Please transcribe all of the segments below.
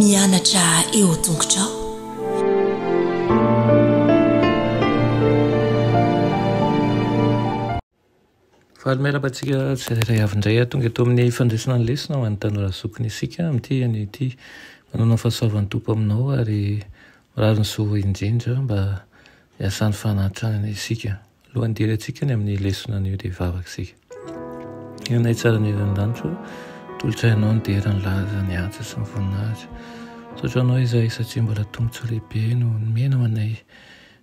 mianatra eo tongotrao. Fahaly-miarabantsika tsirairay avy-indray tonga eto amin'ny fandraisana ny lesona ho an'ny tanora zokiny isika amin'ity an'ity manao fahasoavan'ny tompo aminao ary mirary ny soa indrindra mba hiasan'ny fanatranana isika alohan'ny diry antsika ny amin'ny lesona an'io dia vavakisika. Inanay tsara ny herin-danitro tolotrainao ny derany laza ny atsa sy ny voninahitra soatranao izay satria mbola tombontso lehibe no nomena ho anay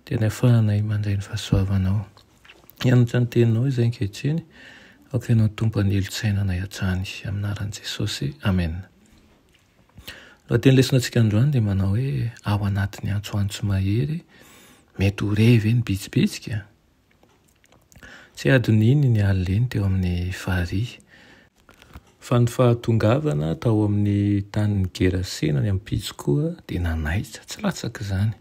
dia ny ahafahanay mandray ny fahasoavanao. Hianatra ny teninao izay ankehitriny aoka ianao tompo an'elotsainanay hatrany aminaran'i Jesosy. Amen. Lohateny lesona antsika androany dia manao hoe ao anatin'ny antsoantso mahery mety ho revy ny bitsibitsika. Tsy adiny iny ny aliny teo amin'ny fahary fa ny fahatongavana tao amin'ny tanin'ny Gerasena ny ampitsokoa dia nanaitra tsy latsaka izany.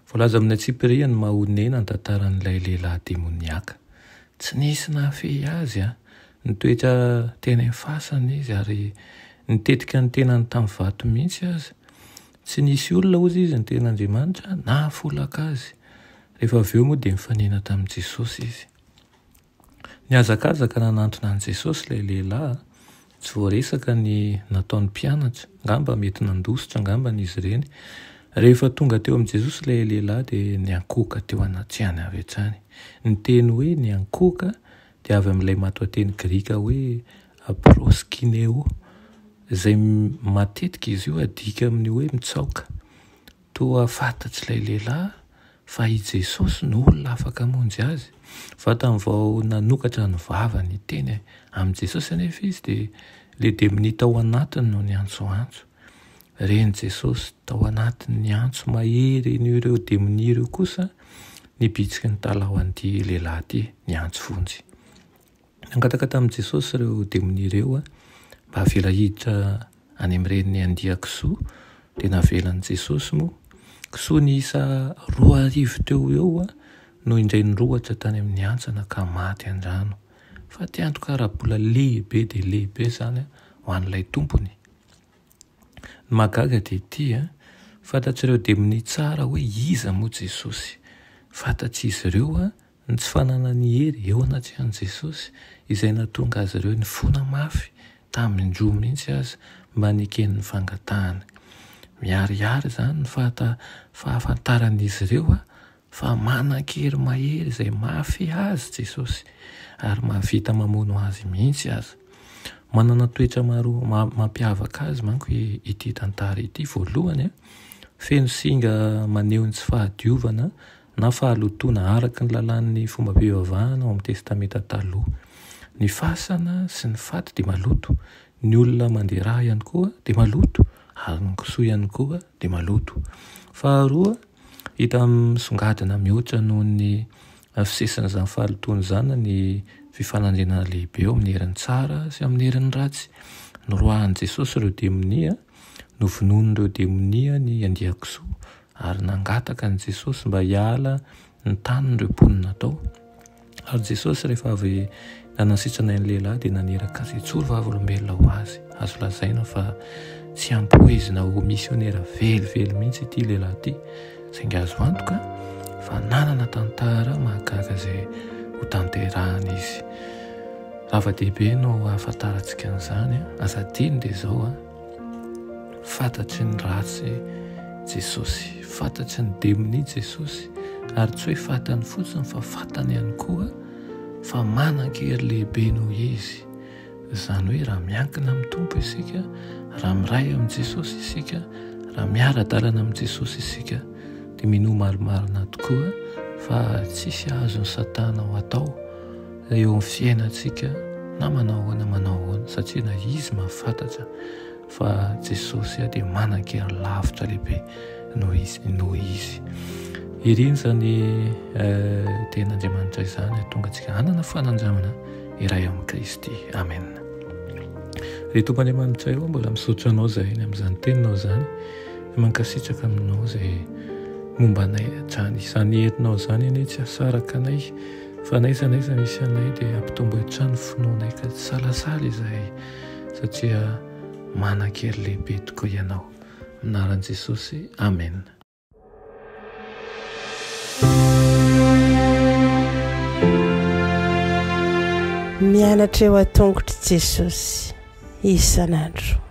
Voalaza amin'ny Tsipria ny mahonena ny tantaran'ilay lehilahy demoniaka. Tsy nisy nahafehy azy nitoetra tena fasana izy ary nitetika ny tenany tamin'ny vato mihitsy azy. Tsy nisy olona ozy izy ny ten'Andriamanitra na folaka azy. Rehefa avy eo moa dia mifanena tamin'i Jesosy izy. Niazakazaka nanantona an'i Jesosy ilay lehilahy. Tsy voaresaka ny nataon'ny mpianatra. Ngamba mety nandositra ngamba n'izy ireny. Rehefa tonga teo amin'i Jesosy ilay lehilahy dia niankoka teo anatrehany avy hatrany. Ny teny hoe niankoka dia avy amin'ilay matoa-teny Grika hoe proskineo, izay matetika izy io adika amin'ny hoe mitsaoka. Toa fantatry ilay lehilahy fa i Jesosy no olona afaka hamonjy azy. Vatany vao nanokatra ny vavany teny amin'i Jesosy anefa izy dia ilay demonia tao anatiny no niantsoantso. Reny Jesosy tao anatin'ny ny antso mahery ireo demonia ireo kosa nibitsiky ny talao an'ity lehilahy ity ny antso fonjy. Nangataka tamin'i Jesosy ireo demonia ireo mba havela hiditra any amin'ireny ny andia kisoa dia navelan'i Jesosy moa. Kisoa ny isa 2,000 teo eo no indray nirohatra tany amin'ny antsana ka maty andrano. Fa tiantoka arabola lehibe dia lehibe zany ho an'ilay tompony. Ny magaga dia ity fantatr'ireo demonia tsara hoe iza moa Jesosy. Fantatr'izy ireo ny tsy fananany hery eo anatrehan'i Jesosy izay nahatonga azy ireo ny fona mafy tamin'ny indroa mihitsy azy mba niken'ny fangatahany. Miharihary zany ny fahafantaran'izy ireo fa manan-kery mahery izay mafy azy Jesosy ary mahavita mamono azy mihitsy azy. Manana toetra maro mampiavaka azy manko ity tantara ity. Voalohany feno singa maneho ny tsy fahadiovana na fahalotona araka ny lalàn'ny fomba fivavahana ao amin'ny testamenta taloha. Ny fasana sy ny faty dia maloto. Ny olona mandeha rà ihany koa dia maloto ary ny kisoa ihany koa dia maloto. Faharoa hita misongadina mihoatra noho ny fisesin'izany fahalotona izany ny fifanandrenana lehibe eo amin'ny herin'ny tsara sy amin'ny herin'ny ratsy. Noroahan'i Jesosy ireo demonia, novononin'ireo demonia ny andia kisoa ary nangataka an'i Jesosy mba hiala ny tanin'ireo mponina tao. Ary Jesosy rehefa avy nanasitrana ny lehilahy dia naneraka azy tsoro vavolombelona ho azy. Azo lazaina fa tsy ampoizina ho misionera velively mihitsy ity lehilahy ity. Saingy azo antoka fa nanana tantara mahagaga izay ho tanterahana izy. Zava-dehibe no ahafantarantsika an'izany. Azadiny dia izao fantatry ny ratsy Jesosy, fantatry ny demonia Jesosy ary tsy hoe fantany fotsiny fa fantany ihany koa fa manan-kery lehibe noho izy. Izany hoe raha miankina amin'ny tompo isika, raha miray amin'i Jesosy isika, raha miara-dalana amin'i Jesosy isika dia mino marimarina tokoa fa tsisy azon'ny satana ho atao eo amin'ny fiainantsika na manao ahoana satria na izy mahafantatra fa Jesosy dia manan-kery lavitra lehibe noho izy. Iriny zany ten'Andriamanitra izany tonga antsika hanana fanandramana iray amin'ny Kristy. Amen. Ry Tompon'Andriamanitra eo mbola misaotra anao zay amin'izany teninao zany mankasitraka aminao izay momba anay hatrany. Izany herinao izany anie tsy hasaraka anay fa naiza misy anay dia ampitombo hatrany finoanay ka tsy salasala izahay satria manan-kery lehibe tokoa ianao. anaran'i Jesosy. Amen. Mianatra eo an-tongotry Jesosy isan'andro.